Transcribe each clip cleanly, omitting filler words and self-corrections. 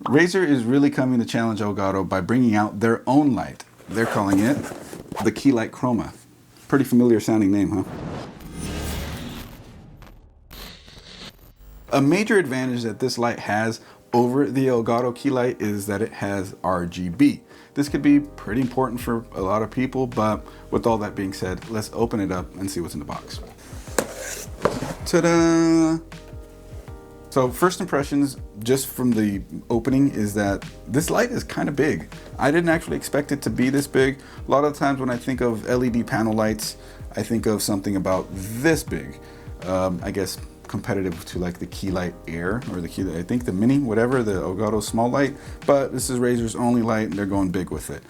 Razer is really coming to challenge Elgato by bringing out their own light. They're calling it the Key Light Chroma. Pretty familiar sounding name, huh? A major advantage that this light has over the Elgato Key Light is that it has RGB. This could be pretty important for a lot of people, but with all that being said, let's open it up and see what's in the box. Ta-da! So first impressions just from the opening is that this light is kind of big. I didn't actually expect it to be this big. A lot of the times when I think of LED panel lights, I think of something about this big. I guess competitive to like the Key Light Air or the Key Light, I think the Mini, whatever, the Elgato small light, but this is Razer's only light and they're going big with it.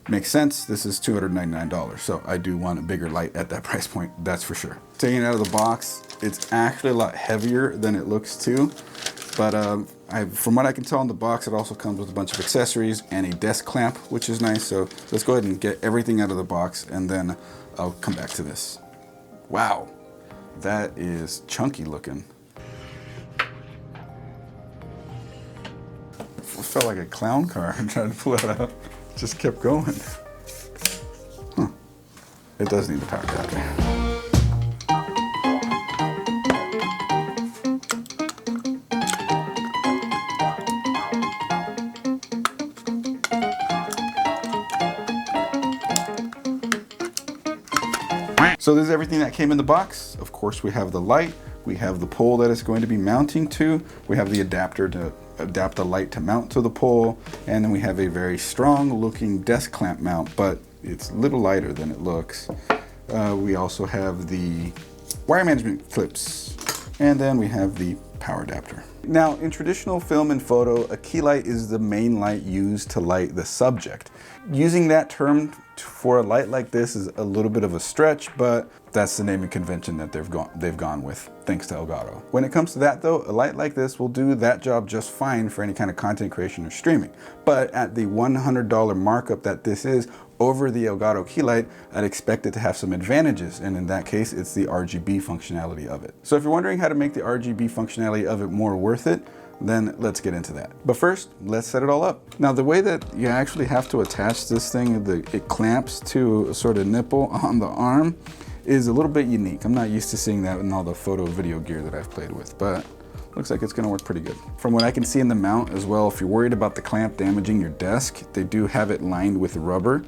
Makes sense. This is $299, so I do want a bigger light at that price point, that's for sure. Taking it out of the box, it's actually a lot heavier than it looks too, but from what I can tell in the box, it also comes with a bunch of accessories and a desk clamp, which is nice. So let's go ahead and get everything out of the box and then I'll come back to this. Wow. That is chunky looking. It felt like a clown car trying to pull it out. Just kept going. Huh. It does need a power adapter. So this is everything that came in the box. Of course, we have the light, we have the pole that it's going to be mounting to, we have the adapter to adapt the light to mount to the pole, and then we have a very strong looking desk clamp mount, but it's a little lighter than it looks. We also have the wire management clips, and then we have the power adapter. Now, in traditional film and photo, a key light is the main light used to light the subject. Using that term for a light like this is a little bit of a stretch, but that's the naming convention that they've gone with, thanks to Elgato. When it comes to that though, a light like this will do that job just fine for any kind of content creation or streaming. But at the $100 markup that this is over the Elgato Key Light, I'd expect it to have some advantages, and in that case, it's the RGB functionality of it. So if you're wondering how to make the RGB functionality of it more worth it, then let's get into that. But first, let's set it all up. Now, the way that you actually have to attach this thing, it clamps to a sort of nipple on the arm, is a little bit unique. I'm not used to seeing that in all the photo video gear that I've played with, but looks like it's gonna work pretty good. From what I can see in the mount as well, if you're worried about the clamp damaging your desk, they do have it lined with rubber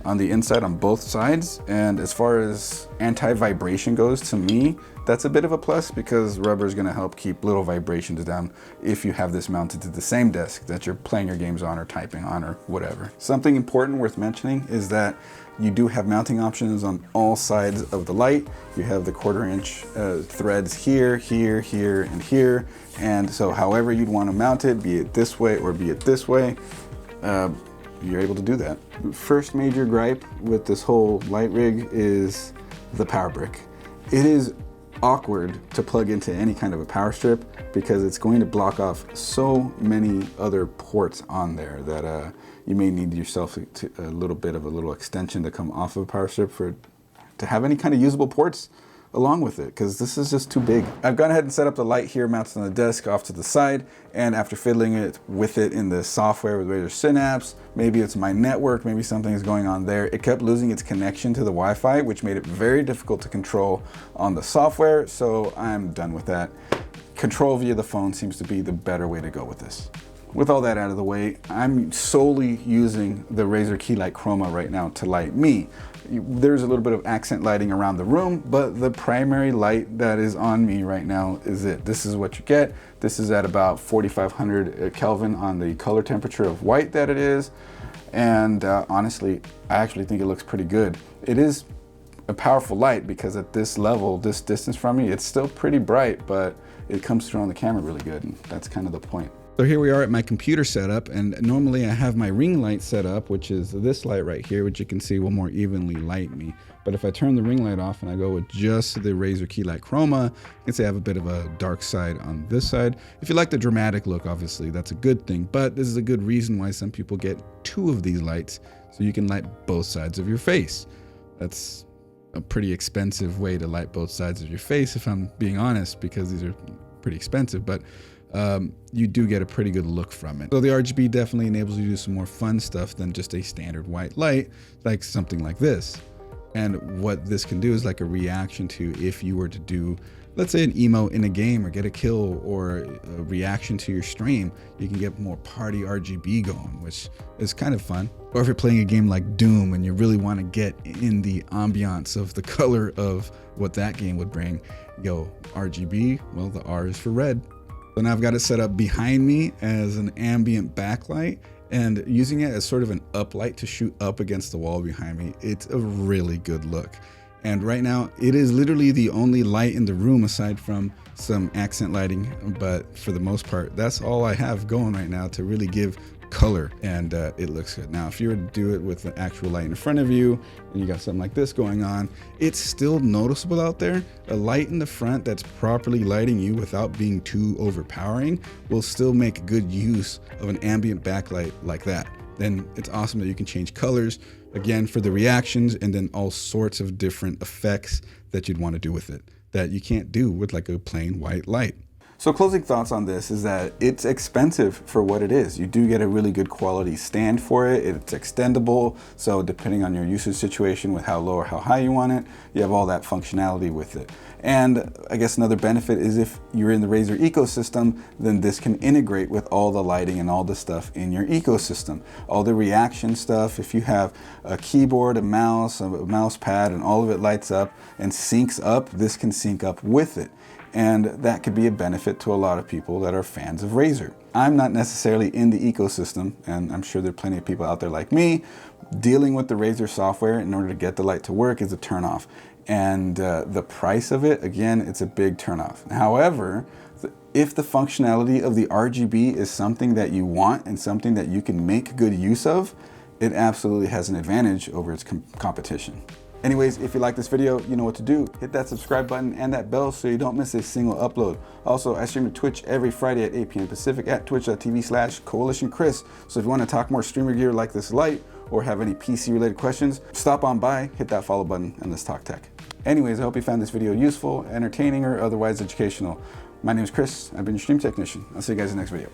on the inside on both sides. And as far as anti-vibration goes, to me, that's a bit of a plus because rubber is going to help keep little vibrations down if you have this mounted to the same desk that you're playing your games on or typing on or whatever. Something important worth mentioning is that you do have mounting options on all sides of the light. You have the 1/4 inch threads here, here, here, and here. And so however you'd want to mount it, be it this way or be it this way, you're able to do that. First major gripe with this whole light rig is the power brick. It is awkward to plug into any kind of a power strip because it's going to block off so many other ports on there that you may need yourself a little extension to come off of a power strip to have any kind of usable ports along with it, because this is just too big. I've gone ahead and set up the light here mounted on the desk off to the side, and after fiddling it with it in the software with Razer Synapse, maybe it's my network, maybe something is going on there, it kept losing its connection to the Wi-Fi, which made it very difficult to control on the software, so I'm done with that. Control via the phone seems to be the better way to go with this. With all that out of the way, I'm solely using the Razer Key Light Chroma right now to light me. There's a little bit of accent lighting around the room, but the primary light that is on me right now is it. This is what you get. This is at about 4,500 Kelvin on the color temperature of white that it is. And honestly, I actually think it looks pretty good. It is a powerful light because at this level, this distance from me, it's still pretty bright, but it comes through on the camera really good, and that's kind of the point. So here we are at my computer setup, and normally I have my ring light set up, which is this light right here, which you can see will more evenly light me. But if I turn the ring light off and I go with just the Razer Key Light Chroma, you can see I have a bit of a dark side on this side. If you like the dramatic look, obviously that's a good thing, but this is a good reason why some people get 2 of these lights, so you can light both sides of your face. That's a pretty expensive way to light both sides of your face, if I'm being honest, because these are pretty expensive, but you do get a pretty good look from it. So the RGB definitely enables you to do some more fun stuff than just a standard white light, like something like this. And what this can do is like a reaction to if you were to do, let's say, an emote in a game or get a kill or a reaction to your stream, you can get more party RGB going, which is kind of fun. Or if you're playing a game like Doom and you really want to get in the ambiance of the color of what that game would bring, yo, RGB, well, the R is for red. So now I've got it set up behind me as an ambient backlight and using it as sort of an uplight to shoot up against the wall behind me. It's a really good look. And right now it is literally the only light in the room aside from some accent lighting, but for the most part, that's all I have going right now to really give color, and it looks good. Now, if you were to do it with an actual light in front of you and you got something like this going on, it's still noticeable out there. A light in the front that's properly lighting you without being too overpowering will still make good use of an ambient backlight like that. Then it's awesome that you can change colors again for the reactions, and then all sorts of different effects that you'd want to do with it that you can't do with like a plain white light. So closing thoughts on this is that it's expensive for what it is. You do get a really good quality stand for it. It's extendable, so depending on your usage situation with how low or how high you want it, you have all that functionality with it. And I guess another benefit is if you're in the Razer ecosystem, then this can integrate with all the lighting and all the stuff in your ecosystem. All the reaction stuff, if you have a keyboard, a mouse pad, and all of it lights up and syncs up, this can sync up with it. And that could be a benefit to a lot of people that are fans of Razer. I'm not necessarily in the ecosystem, and I'm sure there are plenty of people out there like me. Dealing with the Razer software in order to get the light to work is a turnoff. And the price of it, again, it's a big turnoff. However, if the functionality of the RGB is something that you want and something that you can make good use of, it absolutely has an advantage over its competition. Anyways, if you like this video, you know what to do. Hit that subscribe button and that bell so you don't miss a single upload. Also, I stream to Twitch every Friday at 8 p.m. Pacific at twitch.tv/CoalitionChris. So if you want to talk more streamer gear like this light or have any PC related questions, stop on by, hit that follow button, and let's talk tech. Anyways, I hope you found this video useful, entertaining, or otherwise educational. My name is Chris. I've been your stream technician. I'll see you guys in the next video.